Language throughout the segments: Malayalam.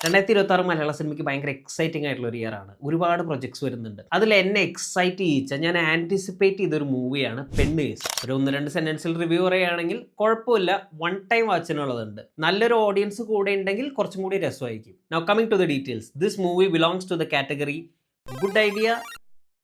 2026 മലയാള സിനിമയ്ക്ക് ഭയങ്കര എക്സൈറ്റിംഗ് ആയിട്ടുള്ള ഒരു ഇയർ ആണ്. ഒരുപാട് പ്രൊജക്ട്സ് വരുന്നുണ്ട്. അതിൽ എന്നെ എക്സൈറ്റ് ചെയ്യിച്ച ഞാൻ ആന്റിസിപ്പേറ്റ് ചെയ്തൊരു മൂവിയാണ് പെണ്ണ് കേസ്. ഒരു 1-2 സെന്റൻസിൽ റിവ്യൂ പറയുകയാണെങ്കിൽ കുഴപ്പമില്ല, വൺ ടൈം വാച്ചിനുള്ളതുണ്ട്. നല്ലൊരു ഓഡിയൻസ് കൂടെ ഉണ്ടെങ്കിൽ കുറച്ചും കൂടി രസമായിരിക്കും. Now coming to the details, this movie belongs to the category good idea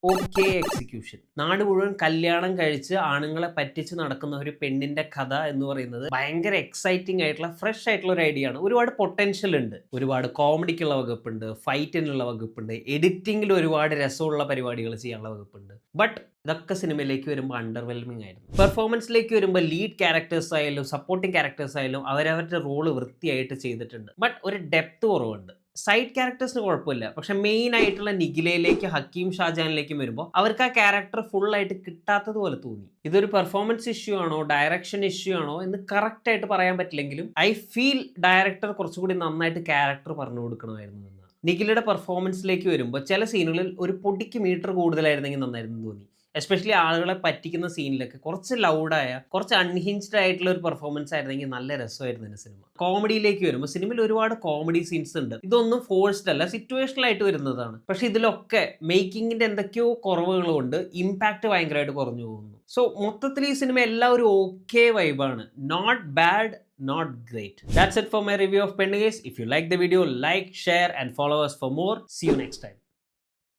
okay execution. നാട് മുഴുവൻ കല്യാണം കഴിച്ച് ആണുങ്ങളെ പറ്റിച്ച് നടക്കുന്ന ഒരു പെണ്ണിന്റെ കഥ എന്ന് പറയുന്നത് ഭയങ്കര എക്സൈറ്റിംഗ് ആയിട്ടുള്ള ഫ്രഷ് ആയിട്ടുള്ള ഒരു ഐഡിയ ആണ്. ഒരുപാട് പൊട്ടൻഷ്യൽ ഉണ്ട്. ഒരുപാട് കോമഡിക്കുള്ള വകുപ്പുണ്ട്, ഫൈറ്റിനുള്ള വകുപ്പുണ്ട്, എഡിറ്റിംഗിൽ ഒരുപാട് രസമുള്ള പരിപാടികൾ ചെയ്യാനുള്ള വകുപ്പുണ്ട്. ബട്ട് ഇതൊക്കെ സിനിമയിലേക്ക് വരുമ്പോൾ അണ്ടർവെൽമിംഗ് ആയിരുന്നു. പെർഫോമൻസിലേക്ക് വരുമ്പോൾ ലീഡ് ക്യാരക്ടേഴ്സ് ആയാലും സപ്പോർട്ടിംഗ് ക്യാരക്ടേഴ്സ് ആയാലും അവരവരുടെ റോള് വൃത്തിയായിട്ട് ചെയ്തിട്ടുണ്ട്. ബട്ട് ഒരു ഡെപ്ത് കുറവുണ്ട്. സൈഡ് ക്യാരക്ടേഴ്സിന് കുഴപ്പമില്ല, പക്ഷെ മെയിൻ ആയിട്ടുള്ള നിഖിലയിലേക്ക് ഹക്കീം ഷാജാനിലേക്കും വരുമ്പോൾ അവർക്ക് ആ ക്യാരക്ടർ ഫുൾ ആയിട്ട് കിട്ടാത്തതുപോലെ തോന്നി. ഇതൊരു പെർഫോമൻസ് ഇഷ്യൂ ആണോ ഡയറക്ഷൻ ഇഷ്യൂ ആണോ എന്ന് കറക്റ്റ് ആയിട്ട് പറയാൻ പറ്റില്ലെങ്കിലും ഐ ഫീൽ ഡയറക്ടർ കുറച്ചുകൂടി നന്നായിട്ട് ക്യാരക്ടർ പറഞ്ഞു കൊടുക്കണമായിരുന്നു എന്നാണ്. നിഖിലയുടെ പെർഫോമൻസിലേക്ക് വരുമ്പോൾ ചില സീനുകളിൽ ഒരു പൊടിക്ക് മീറ്റർ കൂടുതലായിരുന്നെങ്കിൽ നന്നായിരുന്നു തോന്നി. എസ്പെഷ്യലി ആളുകളെ പറ്റിക്കുന്ന സീനിലൊക്കെ കുറച്ച് ലൗഡായ, കുറച്ച് അൺഹിഞ്ച്ഡ് ആയിട്ടുള്ള ഒരു പെർഫോമൻസ് ആയിരുന്നെങ്കിൽ നല്ല രസമായിരുന്നു എൻ്റെ സിനിമ. കോമഡിയിലേക്ക് വരുമ്പോൾ സിനിമയിൽ ഒരുപാട് കോമഡി സീൻസ് ഉണ്ട്. ഇതൊന്നും ഫോഴ്സ്ഡ് അല്ല, സിറ്റുവേഷണൽ ആയിട്ട് വരുന്നതാണ്. പക്ഷെ ഇതിലൊക്കെ മേക്കിങ്ങിന്റെ എന്തൊക്കെയോ കുറവുകളുണ്ട്, ഇമ്പാക്ട് ഭയങ്കരമായിട്ട് കുറഞ്ഞു പോകുന്നു. സോ മൊത്തത്തിൽ ഈ സിനിമ എല്ലാം ഒരു ഓക്കെ വൈബാണ്. Not bad, not great. That's it for my review of Penny Case. If you like the video, like, share and follow us for more. See you next time.